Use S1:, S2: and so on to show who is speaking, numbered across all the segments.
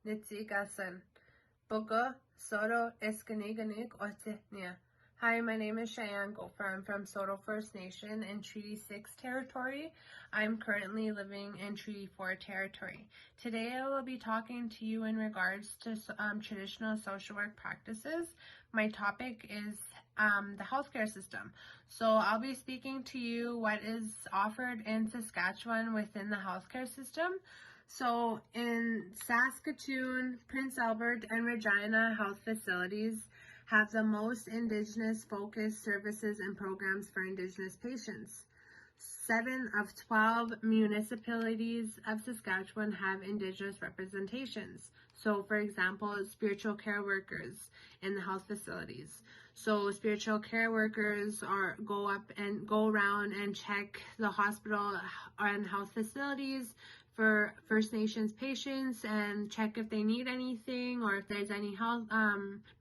S1: Nitzigasan. Bogo, Soto, Escaniganig, Otihnia. Hi, my name is Cheyenne Gopher. I'm from Soto First Nation in Treaty 6 territory. I'm currently living in Treaty 4 territory. Today I will be talking to you in regards to traditional social work practices. My topic is the healthcare system. So I'll be speaking to you what is offered in Saskatchewan within the healthcare system. So in Saskatoon, Prince Albert, and Regina health facilities have the most Indigenous focused services and programs for Indigenous patients. 7 of 12 municipalities of Saskatchewan have Indigenous representations. So, for example, spiritual care workers in the health facilities. So, spiritual care workers go around and check the hospital and health facilities for First Nations patients and check if they need anything or if there's any health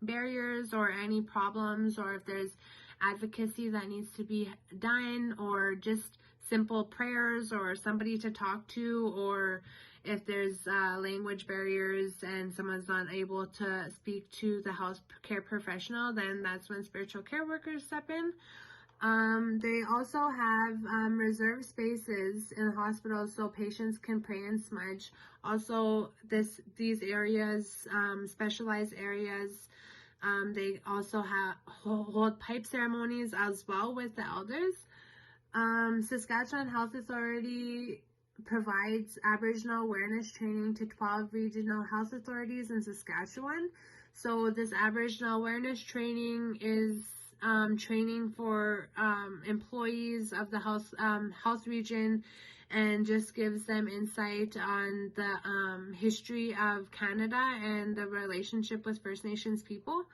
S1: barriers or any problems or if there's advocacy that needs to be done or just simple prayers or somebody to talk to, or if there's language barriers and someone's not able to speak to the health care professional, then that's when spiritual care workers step in. They also have reserved spaces in hospitals so patients can pray and smudge. Also, these areas, specialized areas, they also hold pipe ceremonies as well with the elders. Saskatchewan Health Authority provides Aboriginal awareness training to 12 regional health authorities in Saskatchewan. So this Aboriginal awareness training is training for employees of the health region, and just gives them insight on the history of Canada and the relationship with First Nations people.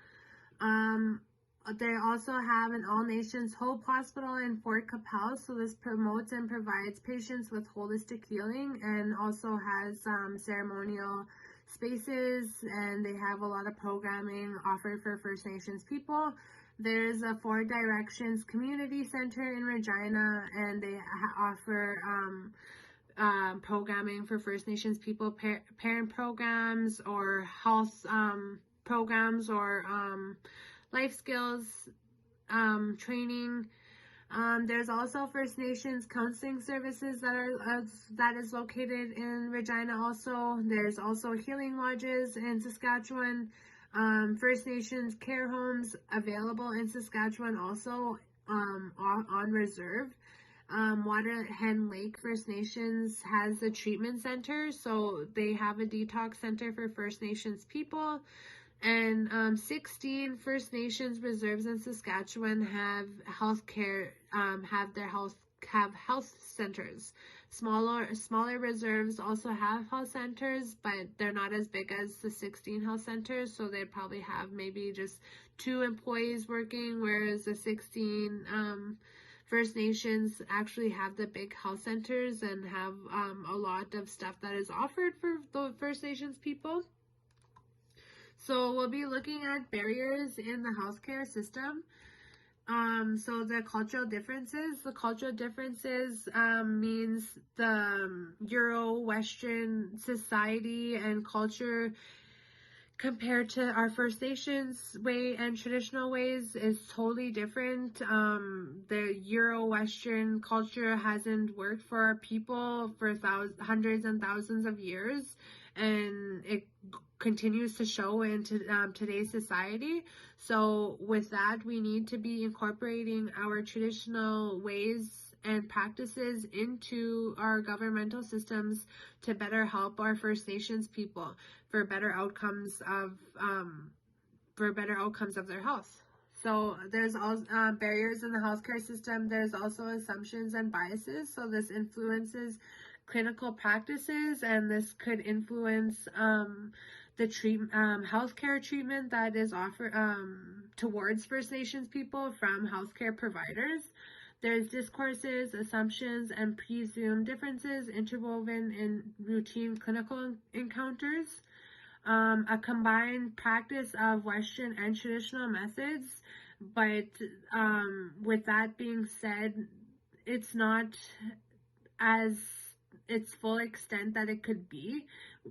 S1: They also have an All Nations Hope Hospital in Fort Qu'Appelle, so this promotes and provides patients with holistic healing, and also has ceremonial spaces, and they have a lot of programming offered for First Nations people. There's a Four Directions Community Center in Regina, and they offer programming for First Nations people, parent programs or health programs or life skills training. There's also First Nations counseling services that is located in Regina. Also, there's also healing lodges in Saskatchewan. First Nations care homes available in Saskatchewan also on reserve. Waterhen Lake First Nations has a treatment center, so they have a detox center for First Nations people. And 16 First Nations reserves in Saskatchewan have health centers. Smaller reserves also have health centers, but they're not as big as the 16 health centers, so they probably have maybe just 2 employees working, whereas the 16 First Nations actually have the big health centers and have a lot of stuff that is offered for the First Nations people. So we'll be looking at barriers in the healthcare system. So the cultural differences. The cultural differences means the Euro-Western society and culture compared to our First Nations way and traditional ways is totally different. The Euro-Western culture hasn't worked for our people for hundreds and thousands of years, and it continues to show into today's society. So with that, we need to be incorporating our traditional ways and practices into our governmental systems to better help our First Nations people for better outcomes of their health. So there's also barriers in the healthcare system. There's also assumptions and biases. So this influences clinical practices, and this could influence the healthcare treatment that is offered towards First Nations people from healthcare providers. There's discourses, assumptions, and presumed differences interwoven in routine clinical encounters. A combined practice of Western and traditional methods, but with that being said, it's not as its full extent that it could be.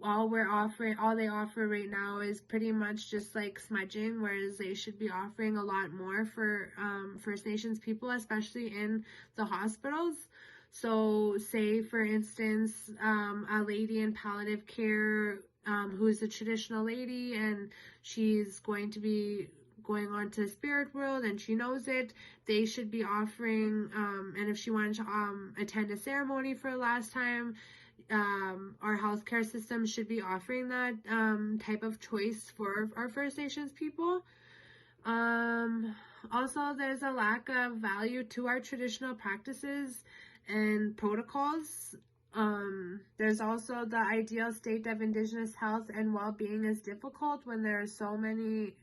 S1: All they offer right now is pretty much just like smudging, whereas they should be offering a lot more for First Nations people, especially in the hospitals. So say for instance, a lady in palliative care who's a traditional lady and she's going to be going on to the spirit world and she knows it, they should be offering, and if she wanted to attend a ceremony for the last time, our healthcare system should be offering that type of choice for our First Nations people. Also, there's a lack of value to our traditional practices and protocols. There's also the ideal state of Indigenous health and well-being is difficult when there are so many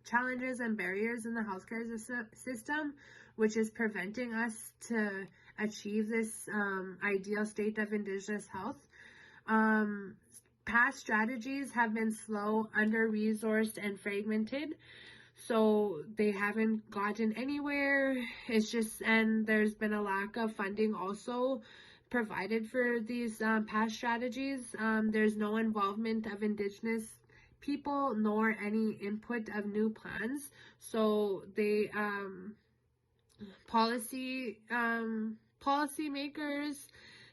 S1: challenges and barriers in the healthcare system, which is preventing us to achieve this ideal state of Indigenous health. Past strategies have been slow, under-resourced, and fragmented, so they haven't gotten anywhere. And there's been a lack of funding also provided for these past strategies. There's no involvement of Indigenous people nor any input of new plans. So they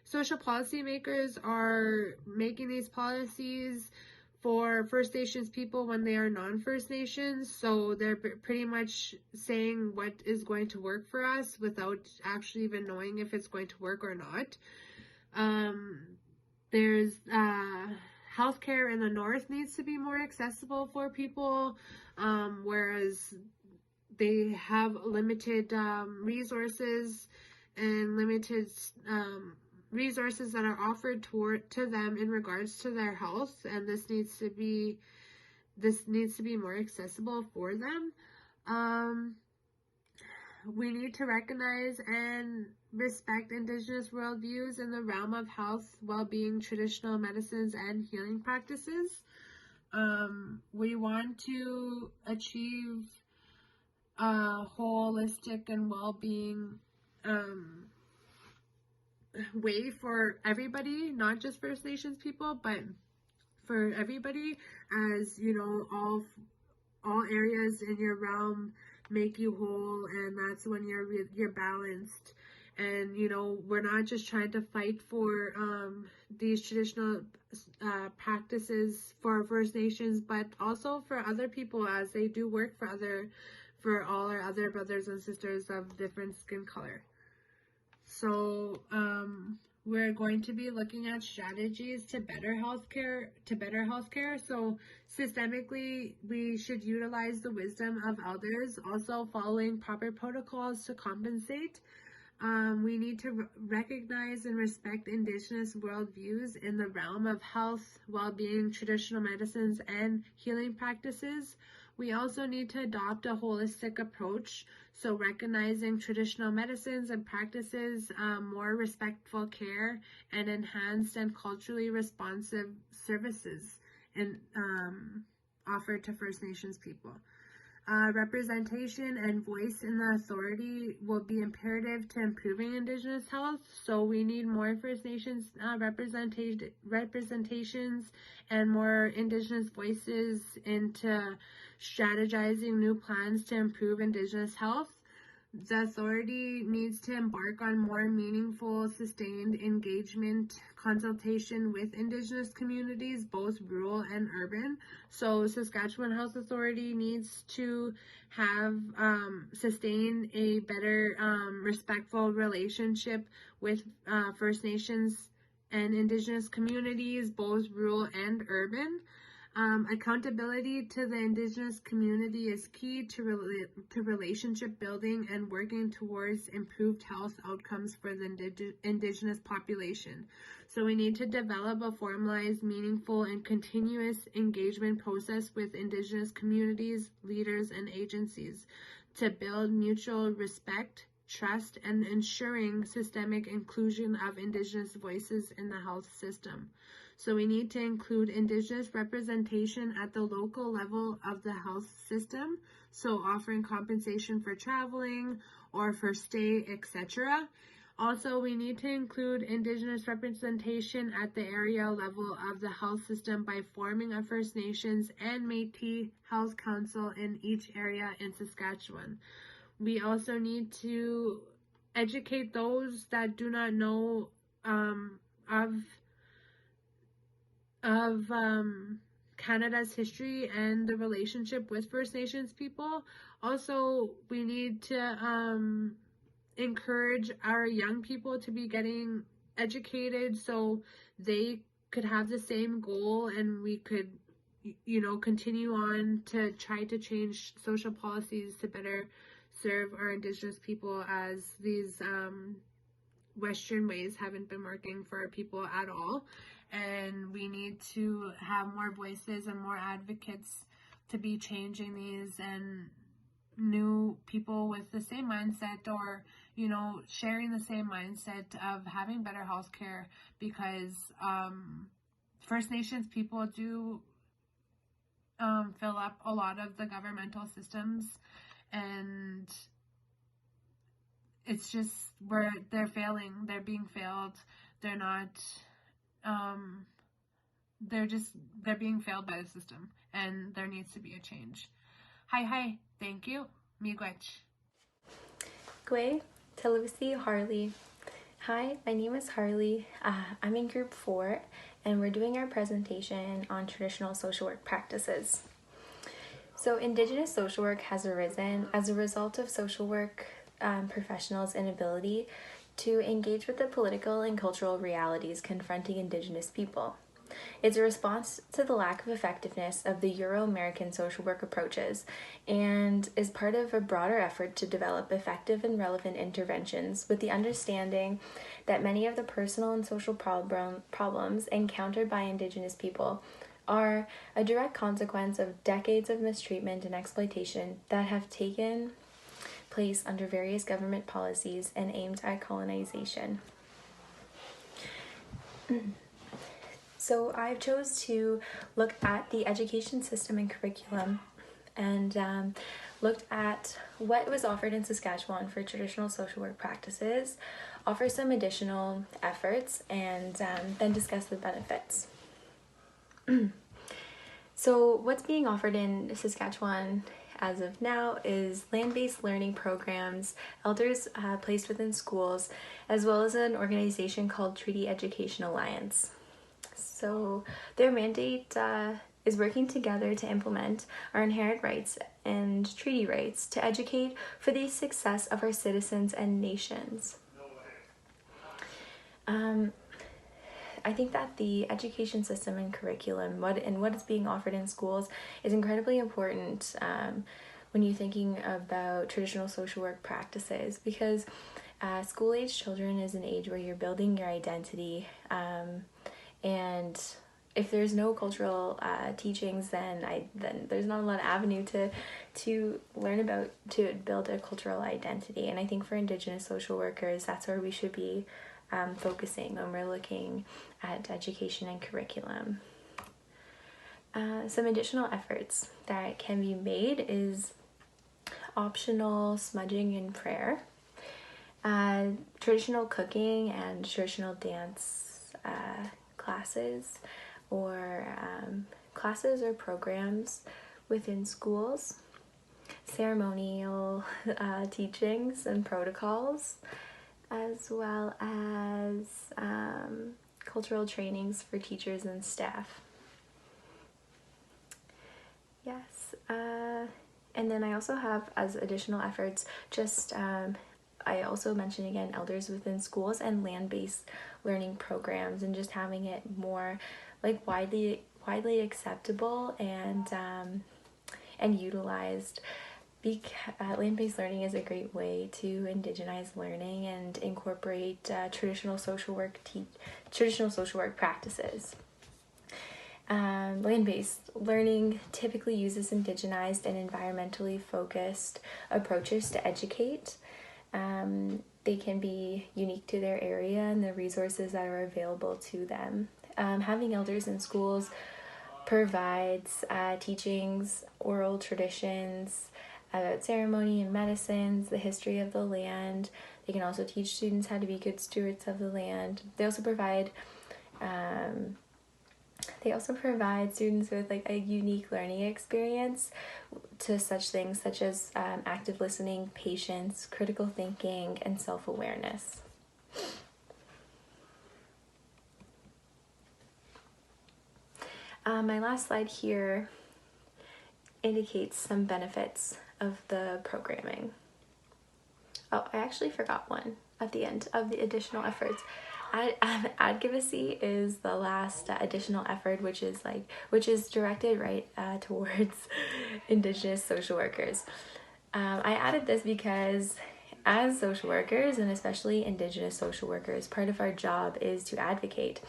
S1: social policymakers are making these policies for First Nations people when they are non-First Nations. So they're pretty much saying what is going to work for us without actually even knowing if it's going to work or not. There's healthcare in the north needs to be more accessible for people, whereas they have limited resources and limited resources that are offered to them in regards to their health, and this needs to be more accessible for them. We need to recognize and respect Indigenous worldviews in the realm of health, well-being, traditional medicines, and healing practices. We want to achieve a holistic and well-being way for everybody, not just First Nations people, but for everybody, as you know, all areas in your realm make you whole, and that's when you're balanced. And you know, we're not just trying to fight for these traditional practices for First Nations, but also for other people, as they do work for all our other brothers and sisters of different skin color. So we're going to be looking at strategies to better healthcare. So systemically, we should utilize the wisdom of elders, also following proper protocols to compensate. We need to recognize and respect Indigenous worldviews in the realm of health, well-being, traditional medicines, and healing practices. We also need to adopt a holistic approach, so recognizing traditional medicines and practices, more respectful care, and enhanced and culturally responsive services offered to First Nations people. Representation and voice in the authority will be imperative to improving Indigenous health, so we need more First Nations representations and more Indigenous voices into strategizing new plans to improve Indigenous health. The authority needs to embark on more meaningful, sustained engagement, consultation with Indigenous communities, both rural and urban. So Saskatchewan Health Authority needs to have sustain a better respectful relationship with First Nations and Indigenous communities, both rural and urban. Accountability to the Indigenous community is key to relationship building and working towards improved health outcomes for the Indigenous population. So we need to develop a formalized, meaningful, and continuous engagement process with Indigenous communities, leaders, and agencies to build mutual respect, trust, and ensuring systemic inclusion of Indigenous voices in the health system. So we need to include Indigenous representation at the local level of the health system, so offering compensation for traveling or for stay, etc. Also, we need to include Indigenous representation at the area level of the health system by forming a First Nations and Métis Health Council in each area in Saskatchewan. We also need to educate those that do not know of Canada's history and the relationship with First Nations people. Also, we need to encourage our young people to be getting educated so they could have the same goal, and we could, continue on to try to change social policies to better serve our Indigenous people, as these Western ways haven't been working for our people at all. And we need to have more voices and more advocates to be changing these, and new people with the same mindset, or sharing the same mindset of having better health care, because First Nations people do fill up a lot of the governmental systems, and it's just where they're failing, they're being failed, they're not they're being failed by the system, and there needs to be a change. Hi, thank you. Miigwech.
S2: Gwe, Talusi, Harley. Hi, my name is Harley. I'm in group 4, and we're doing our presentation on traditional social work practices. So Indigenous social work has arisen as a result of social work professionals' inability to engage with the political and cultural realities confronting Indigenous people. It's a response to the lack of effectiveness of the Euro-American social work approaches, and is part of a broader effort to develop effective and relevant interventions with the understanding that many of the personal and social problems encountered by Indigenous people are a direct consequence of decades of mistreatment and exploitation that have taken place under various government policies and aimed at colonization. So I chose to look at the education system and curriculum, and looked at what was offered in Saskatchewan for traditional social work practices, offer some additional efforts, and then discuss the benefits. So what's being offered in Saskatchewan as of now is land-based learning programs, elders placed within schools, as well as an organization called Treaty Education Alliance. So their mandate is working together to implement our inherent rights and treaty rights to educate for the success of our citizens and nations. I think that the education system and curriculum, what is being offered in schools, is incredibly important when you're thinking about traditional social work practices, because school-age children is an age where you're building your identity, and if there's no cultural teachings, then there's not a lot of avenue to learn about, to build a cultural identity. And I think for Indigenous social workers, that's where we should be focusing when we're looking at education and curriculum. Some additional efforts that can be made is optional smudging and prayer, traditional cooking and traditional dance classes, or classes or programs within schools, ceremonial teachings and protocols, as well as cultural trainings for teachers and staff. Yes, and then I also have, as additional efforts, just I also mentioned again elders within schools and land-based learning programs, and just having it more like widely acceptable and utilized. Land-based learning is a great way to indigenize learning and incorporate traditional social work practices. Land-based learning typically uses indigenized and environmentally focused approaches to educate. They can be unique to their area and the resources that are available to them. Having elders in schools provides teachings, oral traditions, about ceremony and medicines, the history of the land. They can also teach students how to be good stewards of the land. They also provide students with like a unique learning experience to such things such as active listening, patience, critical thinking, and self-awareness. My last slide here indicates some benefits of the programming. Oh, I actually forgot one at the end of the additional efforts. Advocacy is the last additional effort, which is directed right towards Indigenous social workers. I added this because as social workers, and especially Indigenous social workers, part of our job is to advocate.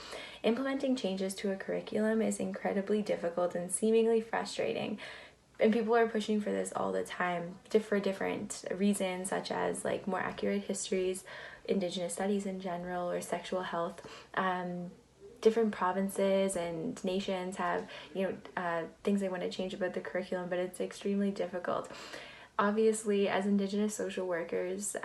S2: Implementing changes to a curriculum is incredibly difficult and seemingly frustrating. And people are pushing for this all the time for different reasons, such as like more accurate histories, Indigenous studies in general, or sexual health. Different provinces and nations have, things they want to change about the curriculum, but it's extremely difficult. Obviously, as Indigenous social workers,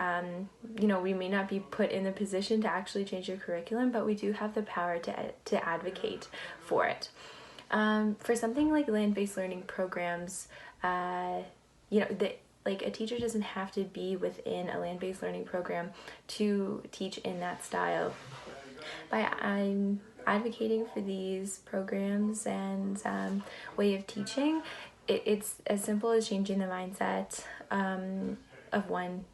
S2: we may not be put in the position to actually change the curriculum, but we do have the power to advocate for it. For something like land-based learning programs, a teacher doesn't have to be within a land-based learning program to teach in that style. I'm advocating for these programs and way of teaching. It's as simple as changing the mindset of one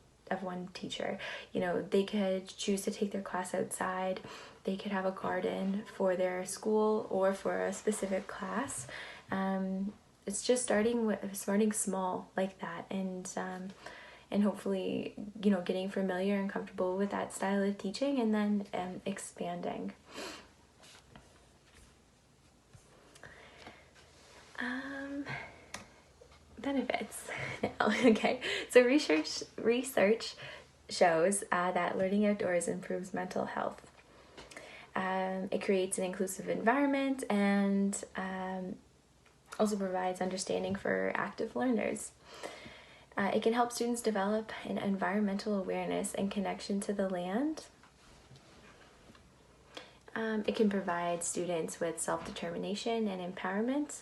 S2: teacher. They could choose to take their class outside. They could have a garden for their school or for a specific class. It's just starting small like that, and hopefully getting familiar and comfortable with that style of teaching, and then expanding. Benefits. Okay, so research shows that learning outdoors improves mental health. It creates an inclusive environment and also provides understanding for active learners. It can help students develop an environmental awareness and connection to the land. It can provide students with self-determination and empowerment.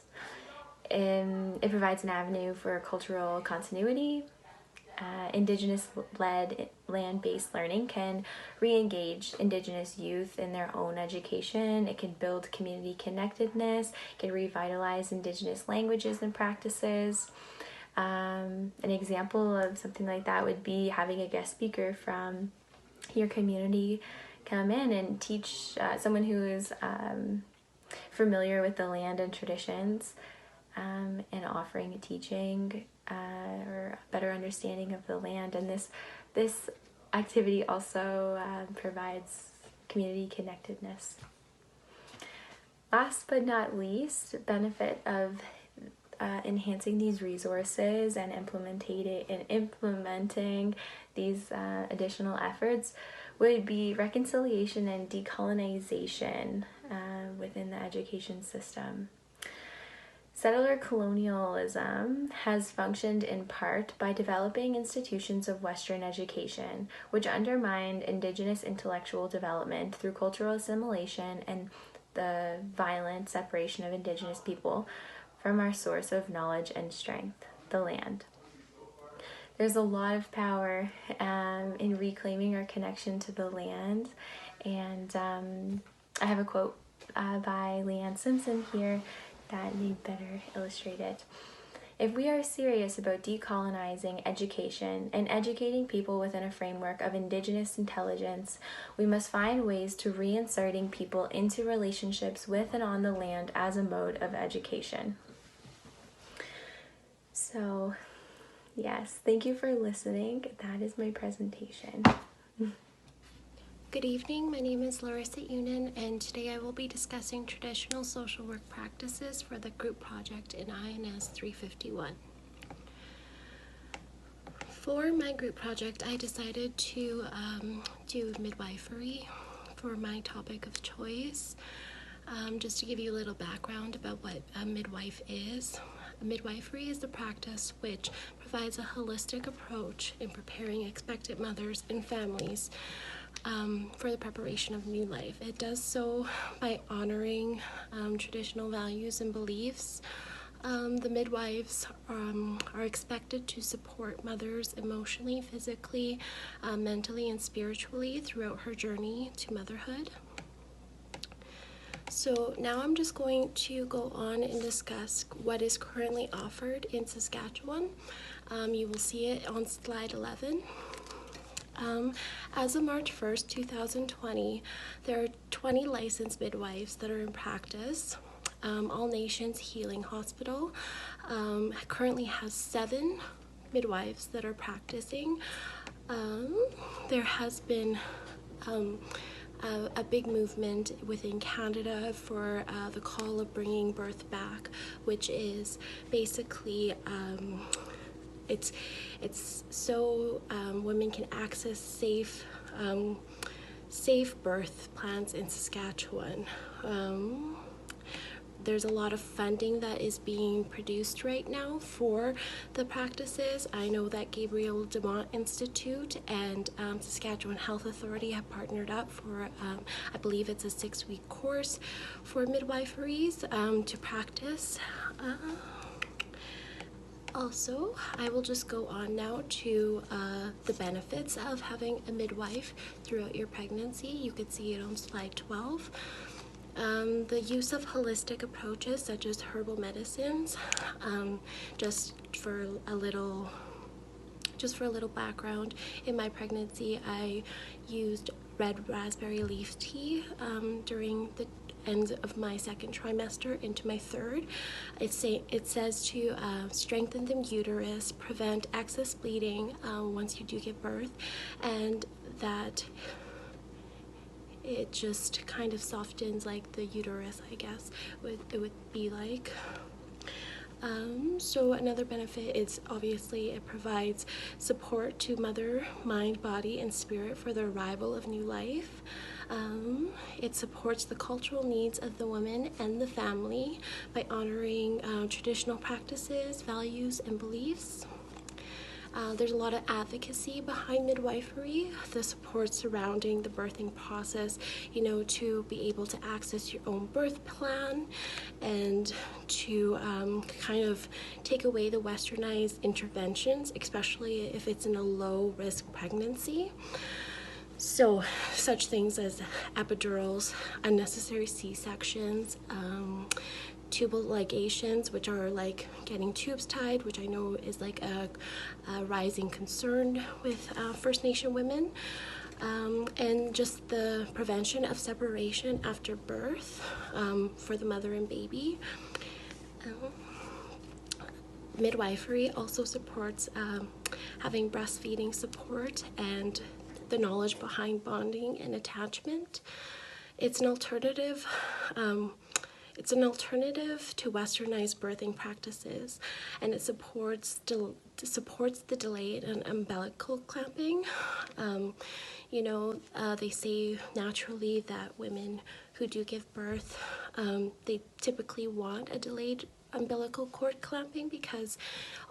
S2: It provides an avenue for cultural continuity. Indigenous-led land-based learning can re-engage Indigenous youth in their own education. It can build community connectedness. It can revitalize Indigenous languages and practices. An example of something like that would be having a guest speaker from your community come in and teach someone who is familiar with the land and traditions, and offering a teaching or a better understanding of the land. And this activity also provides community connectedness. Last but not least, benefit of enhancing these resources and implementing these additional efforts would be reconciliation and decolonization within the education system. Settler colonialism has functioned in part by developing institutions of Western education, which undermined Indigenous intellectual development through cultural assimilation and the violent separation of Indigenous people from our source of knowledge and strength, the land. There's a lot of power in reclaiming our connection to the land, and I have a quote by Leanne Simpson here that may better illustrate it. If we are serious about decolonizing education and educating people within a framework of Indigenous intelligence, we must find ways to reinserting people into relationships with and on the land as a mode of education. So, yes, thank you for listening. That is my presentation.
S3: Good evening, my name is Larissa Unin, and today I will be discussing traditional social work practices for the group project in INS 351. For my group project, I decided to do midwifery for my topic of choice. Just to give you a little background about what a midwife is. A midwifery is the practice which provides a holistic approach in preparing expectant mothers and families for the preparation of new life. It does so by honoring traditional values and beliefs. The midwives are expected to support mothers emotionally, physically, mentally, and spiritually throughout her journey to motherhood. So now I'm just going to go on and discuss what is currently offered in Saskatchewan. You will see it on slide 11. As of March 1st, 2020, there are 20 licensed midwives that are in practice. All Nations Healing Hospital currently has 7 midwives that are practicing. There has been a big movement within Canada for the call of bringing birth back, which is basically it's so women can access safe birth plans in Saskatchewan. There's a lot of funding that is being produced right now for the practices. I know that Gabriel Demont Institute and Saskatchewan Health Authority have partnered up for, I believe it's a 6-week course for midwiferys to practice. Also, I will just go on now to the benefits of having a midwife throughout your pregnancy. You can see it on slide 12. The use of holistic approaches such as herbal medicines. Just for a little background, in my pregnancy I used red raspberry leaf tea during the end of my 2nd trimester into my 3rd. It says to strengthen the uterus, prevent excess bleeding once you do give birth, and that it just kind of softens like the uterus, I guess it would be like. So another benefit is obviously it provides support to mother, mind, body, and spirit for the arrival of new life. It supports the cultural needs of the woman and the family by honoring traditional practices, values, and beliefs. There's a lot of advocacy behind midwifery, the support surrounding the birthing process, to be able to access your own birth plan and to kind of take away the westernized interventions, especially if it's in a low-risk pregnancy. So such things as epidurals, unnecessary C-sections, tubal ligations, which are like getting tubes tied, which I know is like a rising concern with First Nation women, and just the prevention of separation after birth for the mother and baby. Midwifery also supports having breastfeeding support and the knowledge behind bonding and attachment. It's an alternative to westernized birthing practices, and it supports the delayed and umbilical clamping. They say naturally that women who do give birth, they typically want a delayed umbilical cord clamping because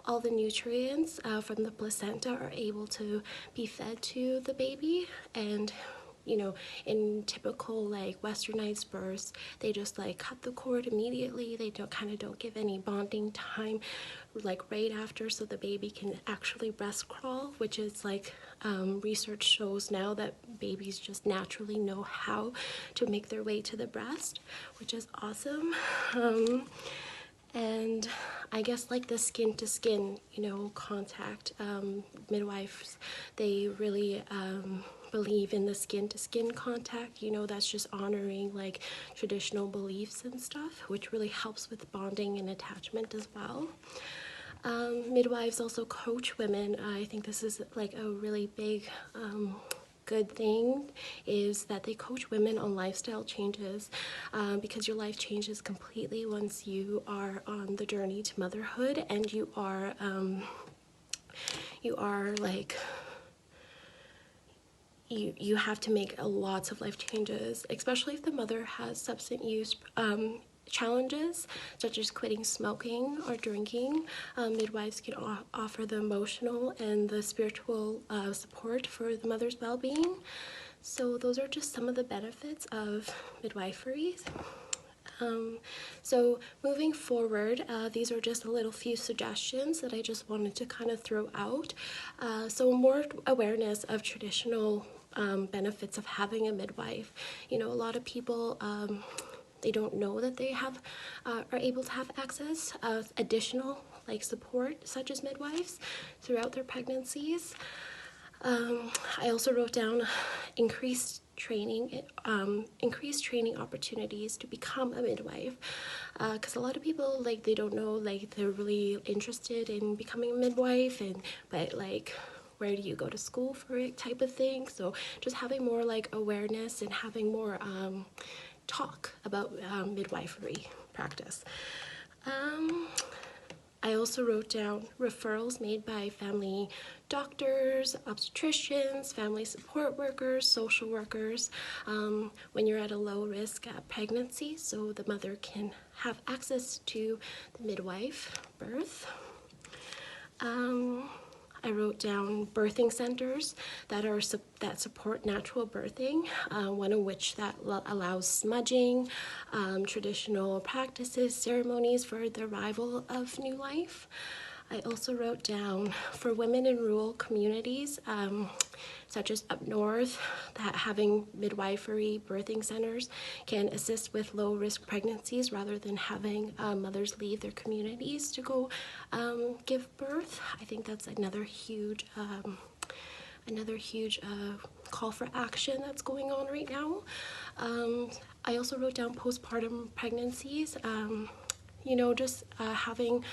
S3: all the nutrients from the placenta are able to be fed to the baby. And in typical like westernized births, they just like cut the cord immediately. They don't give any bonding time like right after, so the baby can actually breast crawl, which is like research shows now that babies just naturally know how to make their way to the breast, which is awesome. And I guess like the skin to skin contact, midwives, they really believe in the skin to skin contact. That's just honoring like traditional beliefs and stuff, which really helps with bonding and attachment as well. Midwives also coach women. I think this is like a really big good thing, is that they coach women on lifestyle changes, because your life changes completely once you are on the journey to motherhood, and you are like you have to make lots of life changes, especially if the mother has substance use challenges, such as quitting smoking or drinking. Midwives can offer the emotional and the spiritual support for the mother's well-being. So those are just some of the benefits of midwifery. So moving forward, these are just a little few suggestions that I just wanted to kind of throw out. So more awareness of traditional benefits of having a midwife. You know, a lot of people, they don't know that they have are able to have access additional like support such as midwives throughout their pregnancies. I also wrote down increased training opportunities to become a midwife, because a lot of people, like, they don't know, like, they're really interested in becoming a midwife, but like, where do you go to school for it type of thing. So just having more like awareness and having more talk about midwifery practice. I also wrote down referrals made by family doctors, obstetricians, family support workers, social workers, when you're at a low risk pregnancy, so the mother can have access to the midwife birth. I wrote down birthing centers that support natural birthing, one of which that allows smudging, traditional practices, ceremonies for the arrival of new life. I also wrote down for women in rural communities, such as up north, that having midwifery birthing centers can assist with low-risk pregnancies rather than having mothers leave their communities to go give birth. I think that's another huge call for action that's going on right now. I also wrote down postpartum pregnancies, you know, just having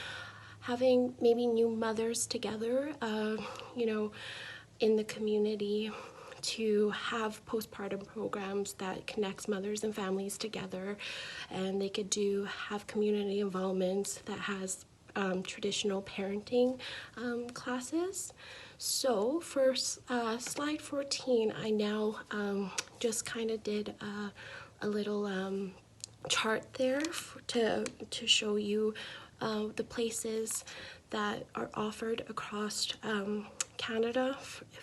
S3: maybe new mothers together, you know, in the community to have postpartum programs that connects mothers and families together, and they could have community involvement that has traditional parenting classes. So for slide 14, I now just kind of did a little chart there to show you the places that are offered across Canada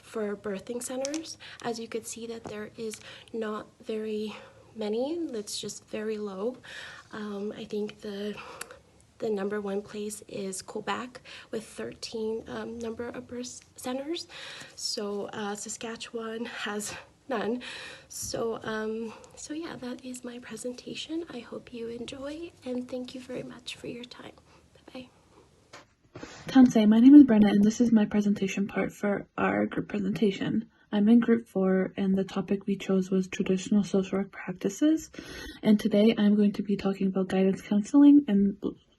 S3: for birthing centers. As you could see that there is not very many, it's just very low. I think the number one place is Quebec with 13 number of birth centers. So Saskatchewan has none. So yeah, that is my presentation. I hope you enjoy, and thank you very much for your time. Bye-bye.
S4: Tansei, my name is Brenna, and this is my presentation part for our group presentation. I'm in group 4, and the topic we chose was traditional social work practices. And today I'm going to be talking about guidance counseling and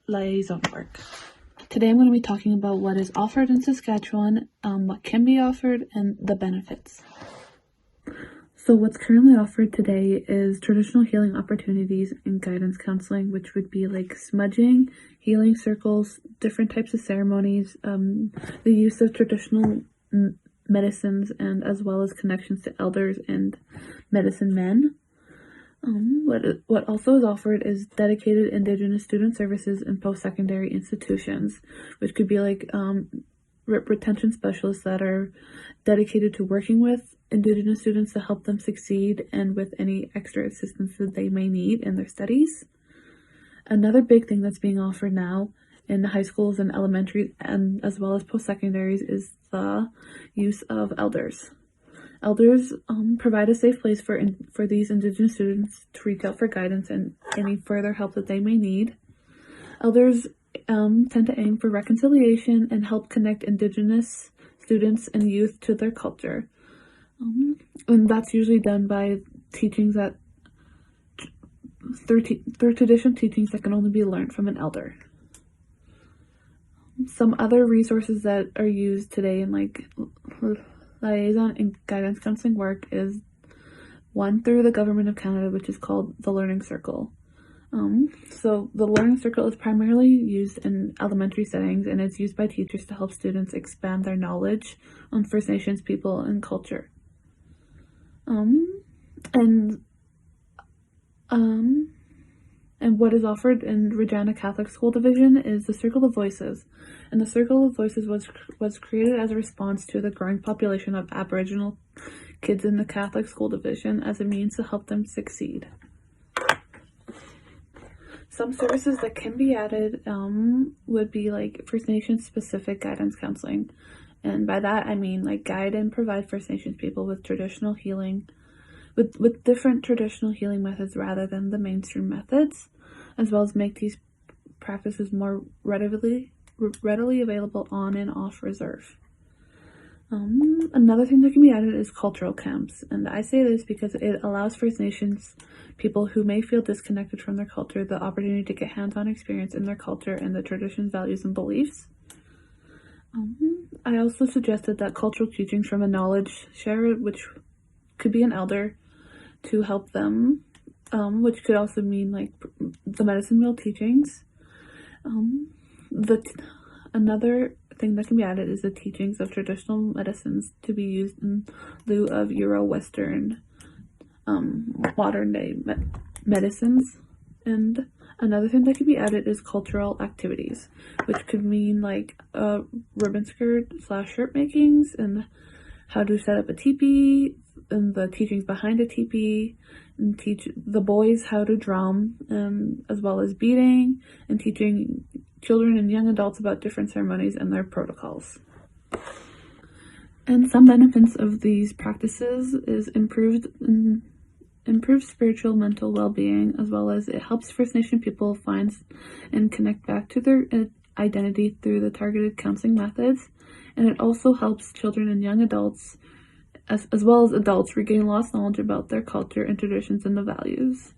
S4: liaison work. Today I'm going to be talking about what is offered in Saskatchewan, what can be offered, and the benefits. So what's currently offered today is traditional healing opportunities and guidance counseling, which would be like smudging, healing circles, different types of ceremonies, the use of traditional medicines, and as well as connections to elders and medicine men. What also is offered is dedicated Indigenous student services in post-secondary institutions, which could be like retention specialists that are dedicated to working with Indigenous students to help them succeed and with any extra assistance that they may need in their studies. Another big thing that's being offered now in high schools and elementary and as well as post-secondaries is the use of elders. Elders provide a safe place for these Indigenous students to reach out for guidance and any further help that they may need. Elders tend to aim for reconciliation and help connect Indigenous students and youth to their culture. And that's usually done by teachings that through traditional teachings that can only be learned from an elder. Some other resources that are used today in like liaison and guidance counseling work is one through the Government of Canada, which is called the Learning Circle. So the Learning Circle is primarily used in elementary settings, and it's used by teachers to help students expand their knowledge on First Nations people and culture. And And what is offered in Regina Catholic School Division is the Circle of Voices. And the Circle of Voices was created as a response to the growing population of Aboriginal kids in the Catholic School Division as a means to help them succeed. Some services that can be added would be like First Nations specific guidance counseling. And by that, I mean like guide and provide First Nations people with traditional healing, with different traditional healing methods rather than the mainstream methods, as well as make these practices more readily available on and off reserve. Another thing that can be added is cultural camps, and I say this because it allows First Nations people who may feel disconnected from their culture the opportunity to get hands-on experience in their culture and the traditions, values, and beliefs. I also suggested that cultural teachings from a knowledge share, which could be an elder, to help them, which could also mean like the medicine wheel teachings. Another thing that can be added is the teachings of traditional medicines to be used in lieu of Euro-Western modern day medicines. And another thing that can be added is cultural activities, which could mean like ribbon skirt / shirt makings, and how to set up a teepee, and the teachings behind a teepee, and teach the boys how to drum, as well as beading, and teaching children and young adults about different ceremonies and their protocols. And some benefits of these practices is improved spiritual mental well-being, as well as it helps First Nation people find and connect back to their identity through the targeted counseling methods, and it also helps children and young adults as well as adults regain lost knowledge about their culture and traditions and the values.